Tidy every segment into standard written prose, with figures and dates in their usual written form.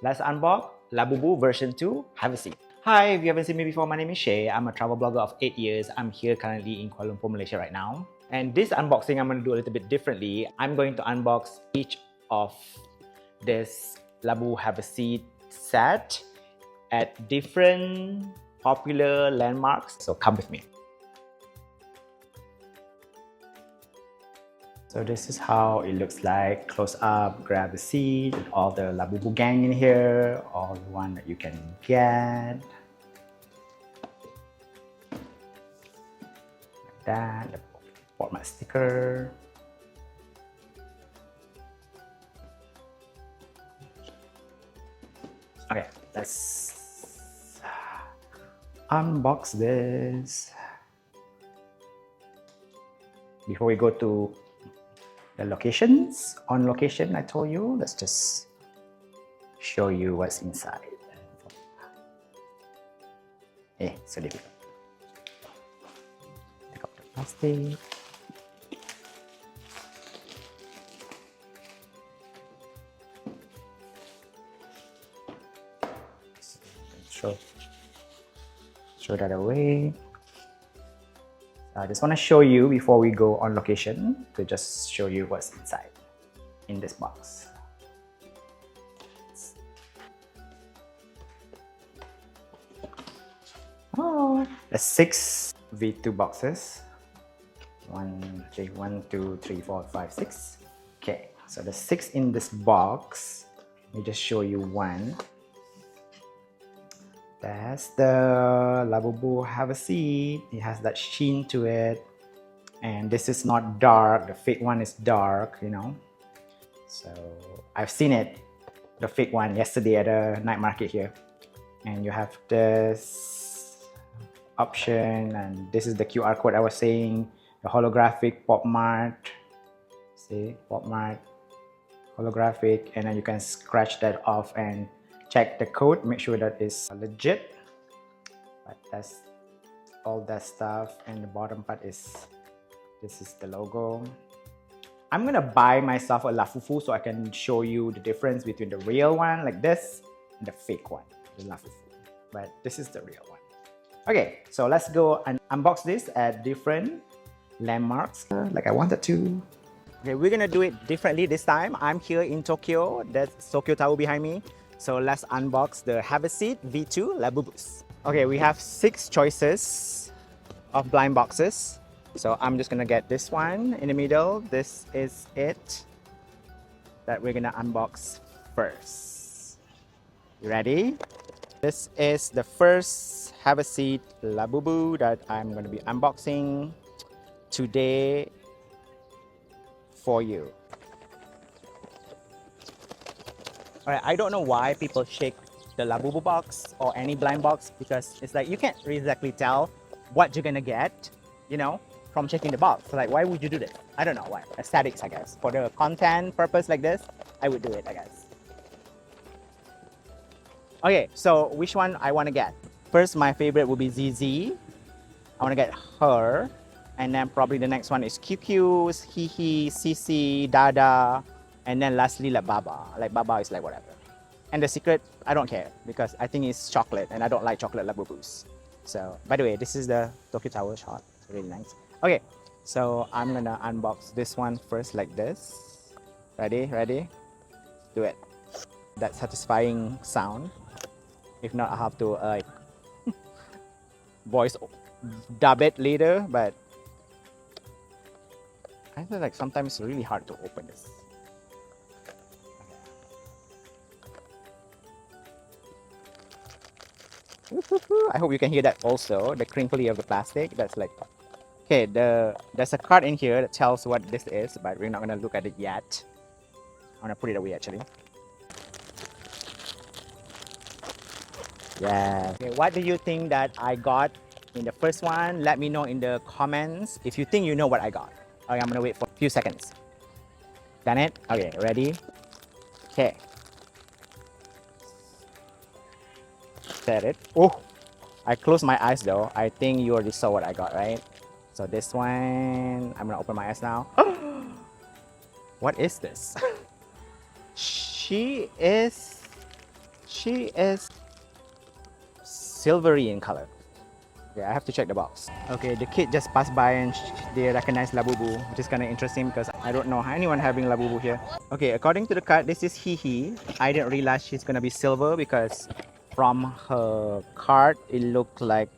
Let's unbox Labubu version 2 Have a seat. Hi, if you haven't seen me before, my name is Shay. I'm a travel blogger of 8 years. I'm here currently in Kuala Lumpur, Malaysia right now. And this unboxing, I'm going to do a little bit differently. I'm going to unbox each of this Labubu Have a seat set at different popular landmarks. So come with me. So this is how it looks like, close up, grab the seat, all the Labubu gang in here, all the one that you can get. Like that, the Popmart sticker. Okay, let's unbox this. Before we go to the locations, on location I told you, let's just show you what's inside. So difficult. Take out the plastic. Throw that away. I just want to show you before we go on location to just show you what's inside in this box. Oh, there's 6 V2 boxes. 1, 2, 3, 4, 5, 6. Okay, so there's 6 in this box. Let me just show you one. That's the Labubu Have a seat. It has that sheen to it. And this is not dark. The fake one is dark, you know. So I've seen it, the fake one, yesterday at a night market here. And you have this option, and this is the QR code I was saying, the holographic Popmart. See, Popmart holographic, and then you can scratch that off and check the code, make sure that is legit. But that's all that stuff, and the bottom part is, this is the logo. I'm gonna buy myself a lafufu so I can show you the difference between the real one like this and the fake one, the lafufu. But this is the real one. Okay, so let's go and unbox this at different landmarks like I wanted to. Okay, we're gonna do it differently this time. I'm here in Tokyo. That's Tokyo Tower behind me. So let's unbox the Have a Seat V2 Labubus. Okay, we have 6 choices of blind boxes. So I'm just gonna get this one in the middle. This is it that we're gonna unbox first. You ready? This is the first Have a Seat Labubu that I'm gonna be unboxing today for you. Alright, I don't know why people shake the Labubu box or any blind box, because it's like you can't exactly tell what you're gonna get, you know, from checking the box. So like, why would you do that? I don't know why. Aesthetics, I guess. For the content purpose like this, I would do it, I guess. Okay, so which one I want to get? First, my favorite will be ZZ. I want to get her. And then probably the next one is QQ's, Hihi, CC, Dada. And then lastly, like Baba. Like Baba is like whatever. And the secret, I don't care because I think it's chocolate and I don't like chocolate Labubus. So, by the way, this is the Tokyo Tower shot. It's really nice. Okay, so I'm gonna unbox this one first like this. Ready? Ready? Do it. That satisfying sound. If not, I'll have to like voice dub it later, but I feel like sometimes it's really hard to open this. I hope you can hear that also, the crinkly of the plastic. That's like, okay, there's a card in here that tells what this is, but we're not gonna look at it yet. I'm gonna put it away actually. Yeah. Okay, what do you think that I got in the first one? Let me know in the comments if you think you know what I got. Okay, I'm gonna wait for a few seconds. Done it? Okay, ready? Okay. Set it. Oh, I closed my eyes though. I think you already saw what I got, right? So this one, I'm gonna open my eyes now. What is this? She is She is silvery in color. Yeah, I have to check the box. Okay, the kid just passed by and they recognize Labubu, which is kind of interesting because I don't know anyone having Labubu here. Okay, according to the card, this is Hihi. I didn't realize she's gonna be silver because from her card, it looked like,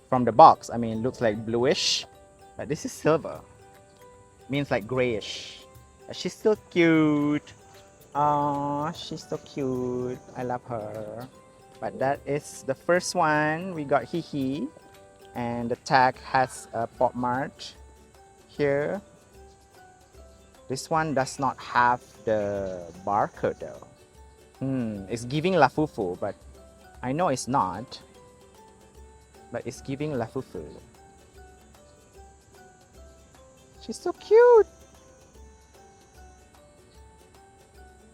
from the box, I mean, it looks like bluish, but this is silver. Means like grayish. But she's still cute. Oh, she's so cute. I love her. But that is the first one. We got Hihi. And the tag has a Popmart here. This one does not have the barcode though. It's giving lafufu, but I know it's not. But it's giving lafufu. She's so cute.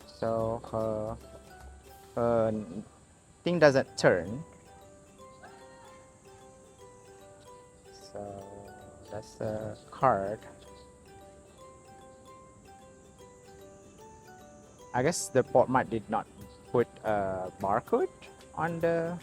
So her thing doesn't turn. So that's a card. I guess the Popmart did not put a barcode on the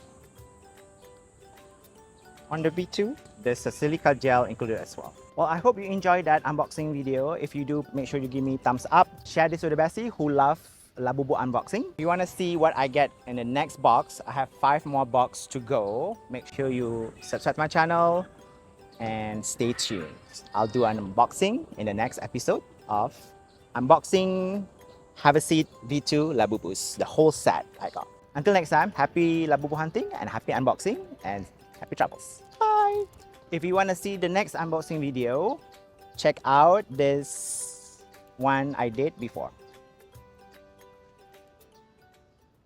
V2. There's a silica gel included as well. Well, I hope you enjoyed that unboxing video. If you do, make sure you give me thumbs up. Share this with the bestie who love Labubu unboxing. If you want to see what I get in the next box, I have 5 more boxes to go. Make sure you subscribe to my channel and stay tuned. I'll do an unboxing in the next episode of Unboxing Have a Seat V2 Labubus, the whole set I got. Until next time, happy Labubu hunting and happy unboxing and happy travels. Bye! If you want to see the next unboxing video, check out this one I did before.